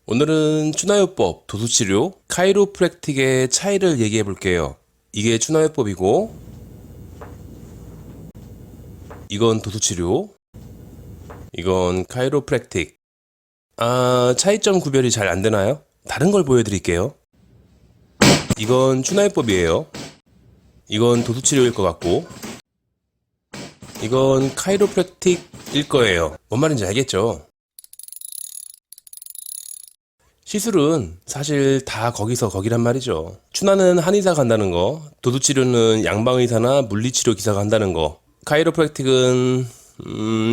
오늘은 추나요법, 도수치료, 카이로프랙틱의 차이를 얘기해 볼게요. 이게 추나요법이고 이건 도수치료, 이건 카이로프랙틱. 차이점 구별이 잘 안 되나요? 다른 걸 보여드릴게요. 이건 추나요법이에요. 이건 도수치료일 것 같고 이건 카이로프랙틱일 거예요. 뭔 말인지 알겠죠? 시술은 사실 다 거기서 거기란 말이죠. 추나는 한의사 간다는 거, 도수치료는 양방의사나 물리치료 기사가 한다는 거, 카이로프랙틱은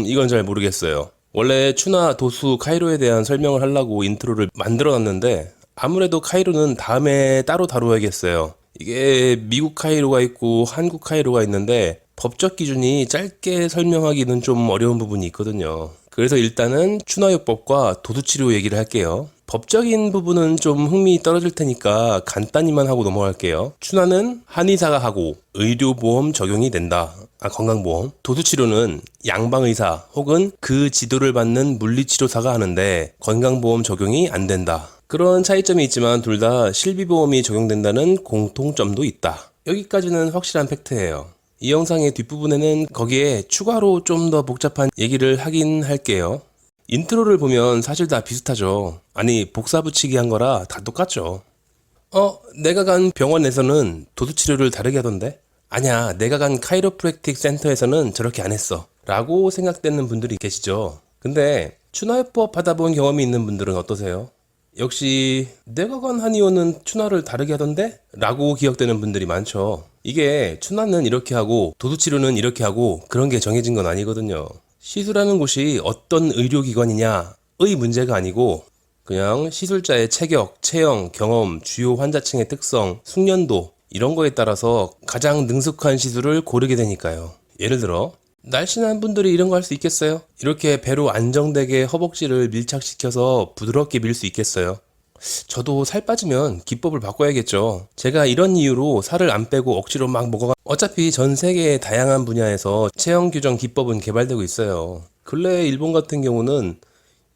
이건 잘 모르겠어요. 원래 추나, 도수, 카이로에 대한 설명을 하려고 인트로를 만들어 놨는데 아무래도 카이로는 다음에 따로 다루어야겠어요. 이게 미국 카이로가 있고 한국 카이로가 있는데 법적 기준이 짧게 설명하기는 좀 어려운 부분이 있거든요. 그래서 일단은 추나요법과 도수치료 얘기를 할게요. 법적인 부분은 좀 흥미 떨어질 테니까 간단히만 하고 넘어갈게요. 추나는 한의사가 하고 의료보험 적용이 된다. 건강보험. 도수치료는 양방의사 혹은 그 지도를 받는 물리치료사가 하는데 건강보험 적용이 안 된다. 그런 차이점이 있지만 둘 다 실비보험이 적용된다는 공통점도 있다. 여기까지는 확실한 팩트예요. 이 영상의 뒷부분에는 거기에 추가로 좀 더 복잡한 얘기를 하긴 할게요. 인트로를 보면 사실 다 비슷하죠. 아니, 복사 붙이기 한 거라 다 똑같죠. 내가 간 병원에서는 도수치료를 다르게 하던데? 아니야, 내가 간 카이로프랙틱 센터에서는 저렇게 안 했어. 라고 생각되는 분들이 계시죠. 근데 추나요법 받아본 경험이 있는 분들은 어떠세요? 역시 내가 간 한의원은 추나를 다르게 하던데? 라고 기억되는 분들이 많죠. 이게 추나는 이렇게 하고 도수치료는 이렇게 하고 그런 게 정해진 건 아니거든요. 시술하는 곳이 어떤 의료기관이냐의 문제가 아니고 그냥 시술자의 체격, 체형, 경험, 주요 환자층의 특성, 숙련도 이런 거에 따라서 가장 능숙한 시술을 고르게 되니까요. 예를 들어 날씬한 분들이 이런 거 할 수 있겠어요? 이렇게 배로 안정되게 허벅지를 밀착시켜서 부드럽게 밀 수 있겠어요? 저도 살 빠지면 기법을 바꿔야겠죠. 제가 이런 이유로 살을 안 빼고 억지로 막 먹어가 어차피 전 세계의 다양한 분야에서 체형 교정 기법은 개발되고 있어요. 근래 일본 같은 경우는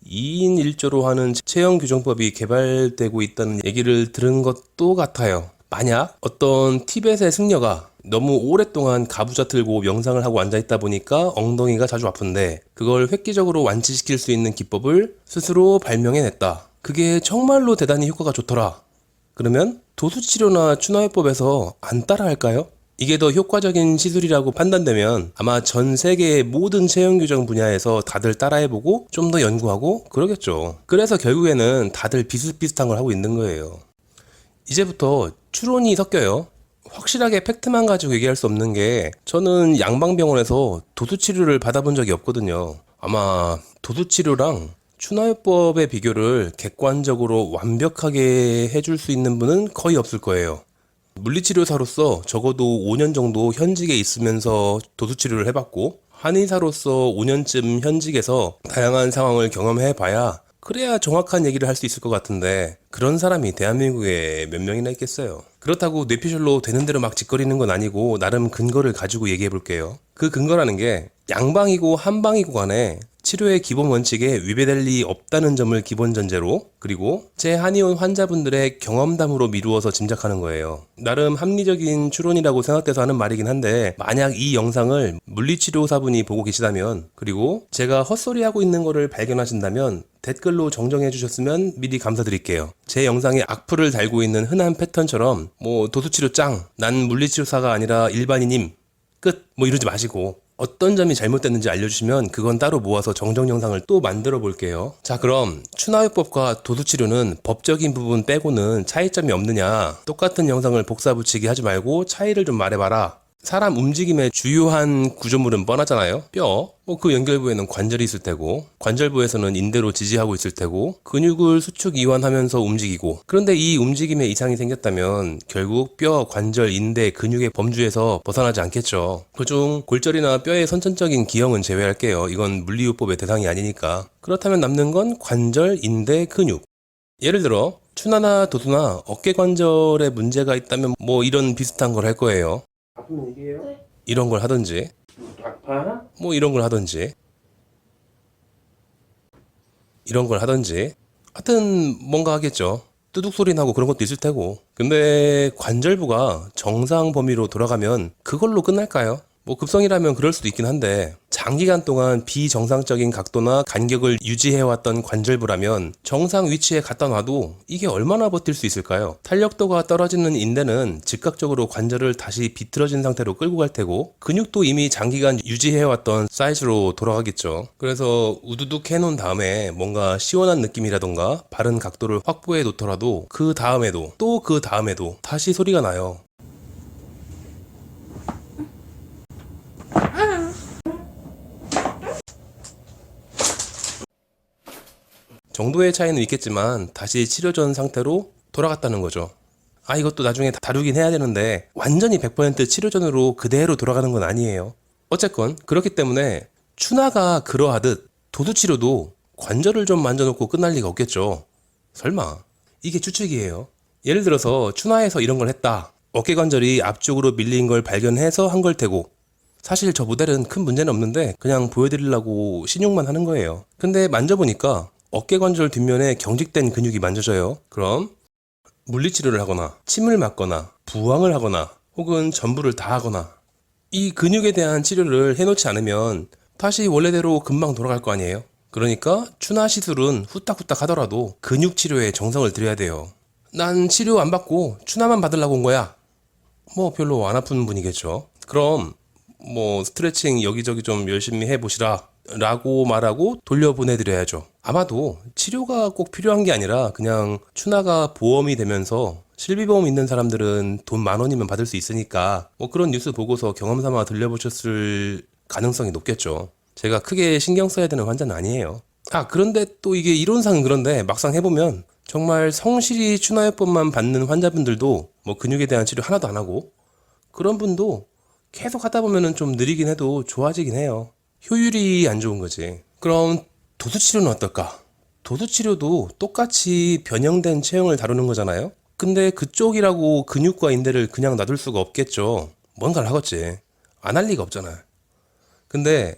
2인 1조로 하는 체형 교정법이 개발되고 있다는 얘기를 들은 것도 같아요. 만약 어떤 티벳의 승려가 너무 오랫동안 가부좌 틀고 명상을 하고 앉아있다 보니까 엉덩이가 자주 아픈데 그걸 획기적으로 완치시킬 수 있는 기법을 스스로 발명해냈다. 그게 정말로 대단히 효과가 좋더라. 그러면 도수치료나 추나요법에서 안 따라할까요? 이게 더 효과적인 시술이라고 판단되면 아마 전 세계의 모든 체형교정 분야에서 다들 따라해보고 좀 더 연구하고 그러겠죠. 그래서 결국에는 다들 비슷비슷한 걸 하고 있는 거예요. 이제부터 추론이 섞여요. 확실하게 팩트만 가지고 얘기할 수 없는 게 저는 양방병원에서 도수치료를 받아본 적이 없거든요. 아마 도수치료랑 추나요법의 비교를 객관적으로 완벽하게 해줄 수 있는 분은 거의 없을 거예요. 물리치료사로서 적어도 5년 정도 현직에 있으면서 도수치료를 해봤고 한의사로서 5년쯤 현직에서 다양한 상황을 경험해봐야 그래야 정확한 얘기를 할 수 있을 것 같은데 그런 사람이 대한민국에 몇 명이나 있겠어요. 그렇다고 뇌피셜로 되는 대로 막 짓거리는 건 아니고 나름 근거를 가지고 얘기해 볼게요. 그 근거라는 게 양방이고 한방이고 간에 치료의 기본 원칙에 위배될 리 없다는 점을 기본 전제로 그리고 제 한의원 환자분들의 경험담으로 미루어서 짐작하는 거예요. 나름 합리적인 추론이라고 생각돼서 하는 말이긴 한데 만약 이 영상을 물리치료사분이 보고 계시다면 그리고 제가 헛소리하고 있는 거를 발견하신다면 댓글로 정정해 주셨으면 미리 감사드릴게요. 제 영상에 악플을 달고 있는 흔한 패턴처럼 뭐 도수치료 짱, 난 물리치료사가 아니라 일반인임, 끝, 뭐 이러지 마시고 어떤 점이 잘못됐는지 알려주시면 그건 따로 모아서 정정 영상을 또 만들어 볼게요. 자, 그럼 추나요법과 도수치료는 법적인 부분 빼고는 차이점이 없느냐, 똑같은 영상을 복사 붙이기 하지 말고 차이를 좀 말해봐라. 사람 움직임의 주요한 구조물은 뻔하잖아요. 뼈, 그 연결부에는 관절이 있을 테고 관절부에서는 인대로 지지하고 있을 테고 근육을 수축 이완하면서 움직이고 그런데 이 움직임에 이상이 생겼다면 결국 뼈, 관절, 인대, 근육의 범주에서 벗어나지 않겠죠. 그중 골절이나 뼈의 선천적인 기형은 제외할게요. 이건 물리요법의 대상이 아니니까. 그렇다면 남는 건 관절, 인대, 근육. 예를 들어 추나나 도수나 어깨 관절에 문제가 있다면 뭐 이런 비슷한 걸 할 거예요. 아프면 얘기해요? 네. 이런 걸 하든지 아파? 뭐 이런 걸 하든지 이런 걸 하든지 하여튼 뭔가 하겠죠. 뚜둑 소리 나고 그런 것도 있을 테고. 근데 관절부가 정상 범위로 돌아가면 그걸로 끝날까요? 뭐 급성이라면 그럴 수도 있긴 한데 장기간 동안 비정상적인 각도나 간격을 유지해왔던 관절부라면 정상 위치에 갖다 놔도 이게 얼마나 버틸 수 있을까요? 탄력도가 떨어지는 인대는 즉각적으로 관절을 다시 비틀어진 상태로 끌고 갈 테고 근육도 이미 장기간 유지해왔던 사이즈로 돌아가겠죠. 그래서 우두둑 해놓은 다음에 뭔가 시원한 느낌이라던가 바른 각도를 확보해 놓더라도 그 다음에도 또 그 다음에도 다시 소리가 나요. 정도의 차이는 있겠지만 다시 치료 전 상태로 돌아갔다는 거죠. 이것도 나중에 다루긴 해야 되는데 완전히 100% 치료 전으로 그대로 돌아가는 건 아니에요. 어쨌건 그렇기 때문에 추나가 그러하듯 도수치료도 관절을 좀 만져놓고 끝날 리가 없겠죠. 설마. 이게 추측이에요. 예를 들어서 추나에서 이런 걸 했다. 어깨관절이 앞쪽으로 밀린 걸 발견해서 한 걸 테고 사실 저 모델은 큰 문제는 없는데 그냥 보여드리려고 신용만 하는 거예요. 근데 만져보니까 어깨관절 뒷면에 경직된 근육이 만져져요. 그럼 물리치료를 하거나 침을 맞거나 부항을 하거나 혹은 전부를 다 하거나 이 근육에 대한 치료를 해놓지 않으면 다시 원래대로 금방 돌아갈 거 아니에요. 그러니까 추나 시술은 후딱후딱 하더라도 근육 치료에 정성을 들여야 돼요. 난 치료 안 받고 추나만 받으려고 온 거야. 뭐 별로 안 아픈 분이겠죠. 그럼 뭐 스트레칭 여기저기 좀 열심히 해보시라 라고 말하고 돌려보내드려야죠. 아마도 치료가 꼭 필요한 게 아니라 그냥 추나가 보험이 되면서 실비보험 있는 사람들은 돈 10,000원이면 받을 수 있으니까 뭐 그런 뉴스 보고서 경험삼아 들려보셨을 가능성이 높겠죠. 제가 크게 신경 써야 되는 환자는 아니에요. 그런데 또 이게 이론상은 그런데 막상 해보면 정말 성실히 추나요법만 받는 환자분들도 뭐 근육에 대한 치료 하나도 안 하고 그런 분도 계속 하다 보면은 좀 느리긴 해도 좋아지긴 해요. 효율이 안 좋은 거지. 그럼 도수치료는 어떨까? 도수치료도 똑같이 변형된 체형을 다루는 거잖아요. 근데 그쪽이라고 근육과 인대를 그냥 놔둘 수가 없겠죠. 뭔가를 하겠지. 안 할 리가 없잖아. 근데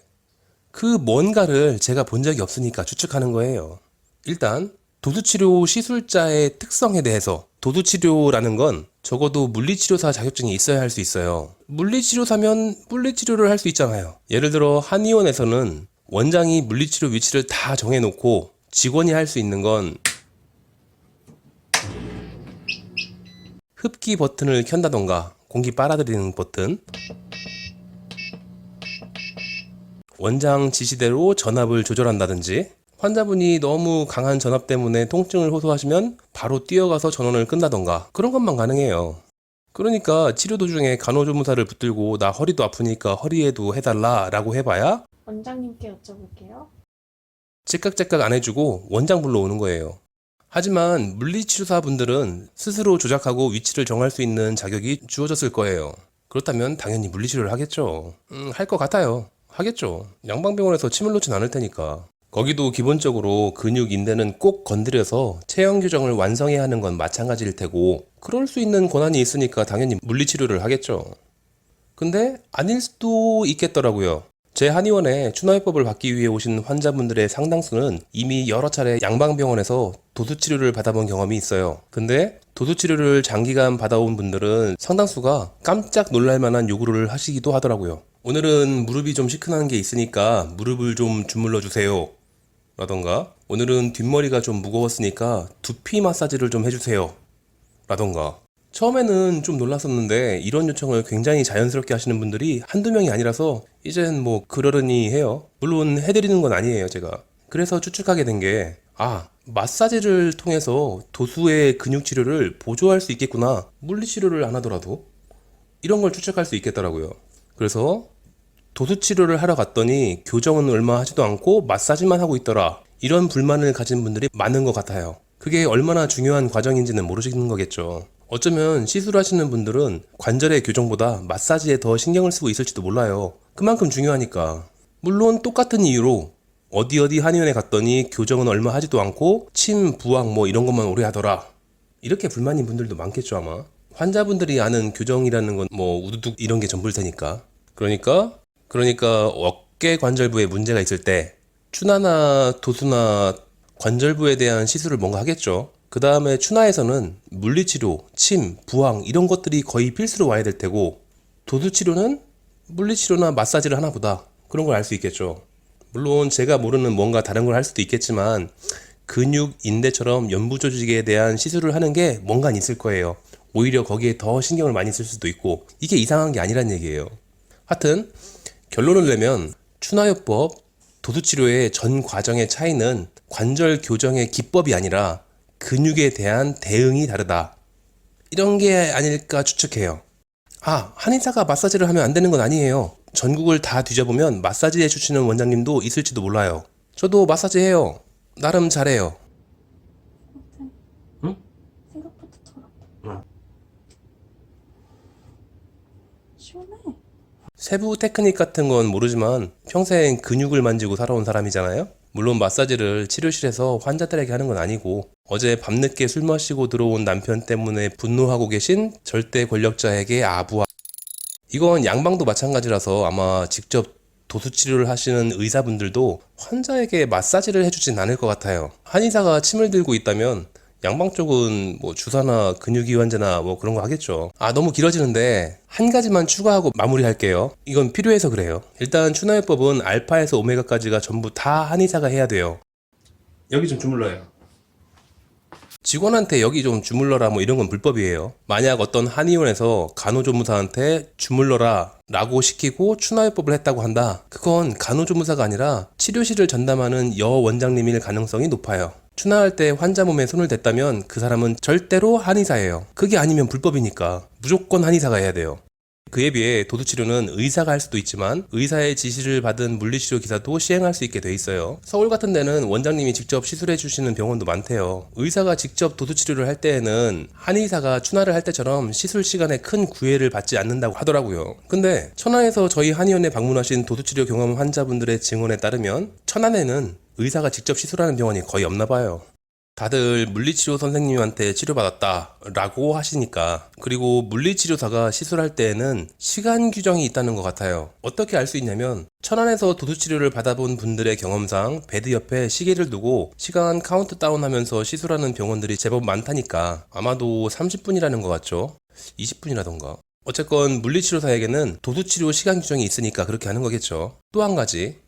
그 뭔가를 제가 본 적이 없으니까 추측하는 거예요. 일단 도수치료 시술자의 특성에 대해서 도수치료라는 건 적어도 물리치료사 자격증이 있어야 할 수 있어요. 물리치료사면 물리치료를 할 수 있잖아요. 예를 들어 한의원에서는 원장이 물리치료 위치를 다 정해놓고 직원이 할 수 있는 건 흡기 버튼을 켠다던가 공기 빨아들이는 버튼, 원장 지시대로 전압을 조절한다든지, 환자분이 너무 강한 전압 때문에 통증을 호소하시면 바로 뛰어가서 전원을 끈다던가 그런 것만 가능해요. 그러니까 치료 도중에 간호조무사를 붙들고 나 허리도 아프니까 허리에도 해달라 라고 해봐야 원장님께 여쭤볼게요. 째깍째깍 안 해주고 원장 불러오는 거예요. 하지만 물리치료사분들은 스스로 조작하고 위치를 정할 수 있는 자격이 주어졌을 거예요. 그렇다면 당연히 물리치료를 하겠죠. 할 것 같아요. 하겠죠. 양방병원에서 침을 놓진 않을 테니까. 거기도 기본적으로 근육 인대는 꼭 건드려서 체형 규정을 완성해야 하는 건 마찬가지일 테고 그럴 수 있는 권한이 있으니까 당연히 물리치료를 하겠죠. 근데 아닐 수도 있겠더라고요. 제 한의원에 추나요법을 받기 위해 오신 환자분들의 상당수는 이미 여러 차례 양방병원에서 도수치료를 받아본 경험이 있어요. 근데 도수치료를 장기간 받아온 분들은 상당수가 깜짝 놀랄만한 요구를 하시기도 하더라고요. 오늘은 무릎이 좀 시큰한 게 있으니까 무릎을 좀 주물러 주세요 라던가 오늘은 뒷머리가 좀 무거웠으니까 두피 마사지를 좀 해주세요 라던가. 처음에는 좀 놀랐었는데 이런 요청을 굉장히 자연스럽게 하시는 분들이 한두 명이 아니라서 이젠 뭐 그러려니 해요. 물론 해드리는 건 아니에요 제가. 그래서 추측하게 된 게 마사지를 통해서 도수의 근육 치료를 보조할 수 있겠구나. 물리치료를 안 하더라도 이런 걸 추측할 수 있겠더라고요. 그래서 도수치료를 하러 갔더니 교정은 얼마 하지도 않고 마사지만 하고 있더라. 이런 불만을 가진 분들이 많은 것 같아요. 그게 얼마나 중요한 과정인지는 모르시는 거겠죠. 어쩌면 시술하시는 분들은 관절의 교정보다 마사지에 더 신경을 쓰고 있을지도 몰라요. 그만큼 중요하니까. 물론 똑같은 이유로 어디 한의원에 갔더니 교정은 얼마 하지도 않고 침, 부항 뭐 이런 것만 오래 하더라. 이렇게 불만인 분들도 많겠죠 아마. 환자분들이 아는 교정이라는 건 뭐 우두둑 이런 게 전부일 테니까. 그러니까 어깨 관절부에 문제가 있을 때 추나나 도수나 관절부에 대한 시술을 뭔가 하겠죠. 그 다음에 추나에서는 물리치료, 침, 부항 이런 것들이 거의 필수로 와야 될 테고, 도수치료는 물리치료나 마사지를 하나 보다, 그런 걸 알 수 있겠죠. 물론 제가 모르는 뭔가 다른 걸 할 수도 있겠지만 근육, 인대처럼 연부 조직에 대한 시술을 하는 게 뭔가 있을 거예요. 오히려 거기에 더 신경을 많이 쓸 수도 있고, 이게 이상한 게 아니란 얘기예요. 하여튼 결론을 내면 추나요법, 도수치료의 전 과정의 차이는 관절 교정의 기법이 아니라 근육에 대한 대응이 다르다, 이런 게 아닐까 추측해요. 한의사가 마사지를 하면 안 되는 건 아니에요. 전국을 다 뒤져보면 마사지 해주시는 원장님도 있을지도 몰라요. 저도 마사지 해요. 나름 잘해요. 응? 생각보다 더럽다. 응. 시원해. 세부 테크닉 같은 건 모르지만 평생 근육을 만지고 살아온 사람이잖아요. 물론 마사지를 치료실에서 환자들에게 하는 건 아니고, 어제 밤늦게 술 마시고 들어온 남편 때문에 분노하고 계신 절대 권력자에게 아부하. 이건 양방도 마찬가지라서 아마 직접 도수치료를 하시는 의사분들도 환자에게 마사지를 해주진 않을 것 같아요. 한의사가 침을 들고 있다면 양방 쪽은 뭐 주사나 근육이완제나 뭐 그런 거 하겠죠. 너무 길어지는데 한 가지만 추가하고 마무리할게요. 이건 필요해서 그래요. 일단 추나요법은 알파에서 오메가까지가 전부 다 한의사가 해야 돼요. 여기 좀 주물러요. 직원한테 여기 좀 주물러라 뭐 이런 건 불법이에요. 만약 어떤 한의원에서 간호조무사한테 주물러라 라고 시키고 추나요법을 했다고 한다, 그건 간호조무사가 아니라 치료실을 전담하는 여 원장님일 가능성이 높아요. 추나할 때 환자 몸에 손을 댔다면 그 사람은 절대로 한의사예요. 그게 아니면 불법이니까 무조건 한의사가 해야 돼요. 그에 비해 도수치료는 의사가 할 수도 있지만 의사의 지시를 받은 물리치료 기사도 시행할 수 있게 돼 있어요. 서울 같은 데는 원장님이 직접 시술해 주시는 병원도 많대요. 의사가 직접 도수치료를 할 때에는 한의사가 추나를 할 때처럼 시술 시간에 큰 구애를 받지 않는다고 하더라고요. 근데 천안에서 저희 한의원에 방문하신 도수치료 경험 환자분들의 증언에 따르면 천안에는 의사가 직접 시술하는 병원이 거의 없나 봐요. 다들 물리치료 선생님한테 치료받았다 라고 하시니까, 그리고 물리치료사가 시술할 때에는 시간 규정이 있다는 것 같아요. 어떻게 알 수 있냐면, 천안에서 도수치료를 받아본 분들의 경험상 베드 옆에 시계를 두고 시간 카운트다운 하면서 시술하는 병원들이 제법 많다니까 아마도 30분이라는 것 같죠? 20분이라던가. 어쨌건 물리치료사에게는 도수치료 시간 규정이 있으니까 그렇게 하는 거겠죠. 또 한 가지,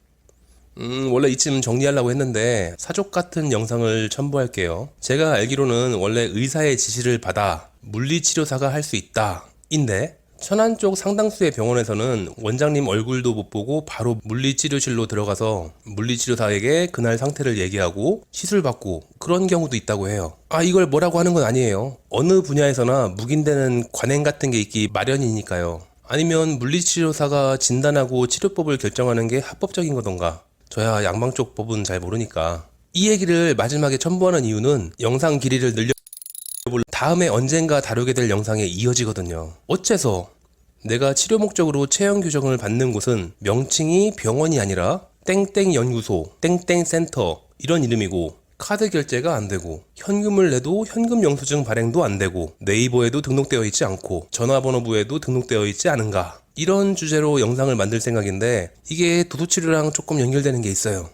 원래 이쯤 정리하려고 했는데 사족 같은 영상을 첨부할게요. 제가 알기로는 원래 의사의 지시를 받아 물리치료사가 할 수 있다 인데, 천안 쪽 상당수의 병원에서는 원장님 얼굴도 못 보고 바로 물리치료실로 들어가서 물리치료사에게 그날 상태를 얘기하고 시술받고 그런 경우도 있다고 해요. 이걸 뭐라고 하는 건 아니에요. 어느 분야에서나 묵인되는 관행 같은 게 있기 마련이니까요. 아니면 물리치료사가 진단하고 치료법을 결정하는 게 합법적인 거던가. 저야 양방 쪽 법은 잘 모르니까. 이 얘기를 마지막에 첨부하는 이유는 영상 길이를 늘려 다음에 언젠가 다루게 될 영상에 이어지거든요. 어째서 내가 치료 목적으로 체형 교정을 받는 곳은 명칭이 병원이 아니라 땡땡 연구소, 땡땡 센터 이런 이름이고, 카드 결제가 안 되고, 현금을 내도 현금 영수증 발행도 안 되고, 네이버에도 등록되어 있지 않고, 전화번호부에도 등록되어 있지 않은가, 이런 주제로 영상을 만들 생각인데 이게 도수치료랑 조금 연결되는 게 있어요.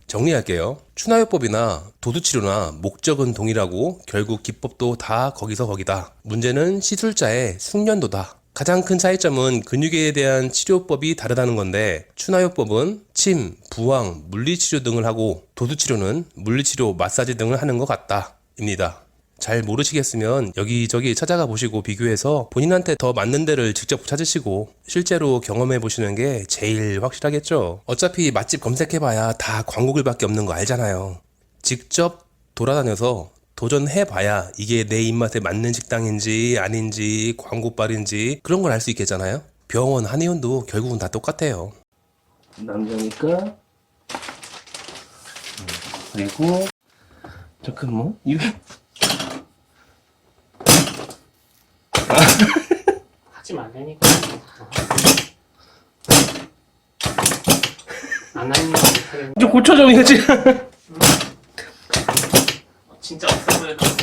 정리할게요. 추나요법이나 도수치료나 목적은 동일하고 결국 기법도 다 거기서 거기다. 문제는 시술자의 숙련도다. 가장 큰 차이점은 근육에 대한 치료법이 다르다는 건데, 추나요법은 침, 부항, 물리치료 등을 하고 도수치료는 물리치료, 마사지 등을 하는 것 같다 입니다. 잘 모르시겠으면 여기저기 찾아가 보시고 비교해서 본인한테 더 맞는 데를 직접 찾으시고 실제로 경험해 보시는 게 제일 확실하겠죠. 어차피 맛집 검색해봐야 다 광고글밖에 없는 거 알잖아요. 직접 돌아다녀서 도전해봐야 이게 내 입맛에 맞는 식당인지 아닌지 광고빨인지 그런 걸 알 수 있겠잖아요. 병원, 한의원도 결국은 다 똑같아요. 남자니까. 그리고 잠깐 뭐? 이거 하지 말라니까. 안 하는 거 못하겠네. 좀 고쳐줘 이거 지금. 진짜 없어 보였다.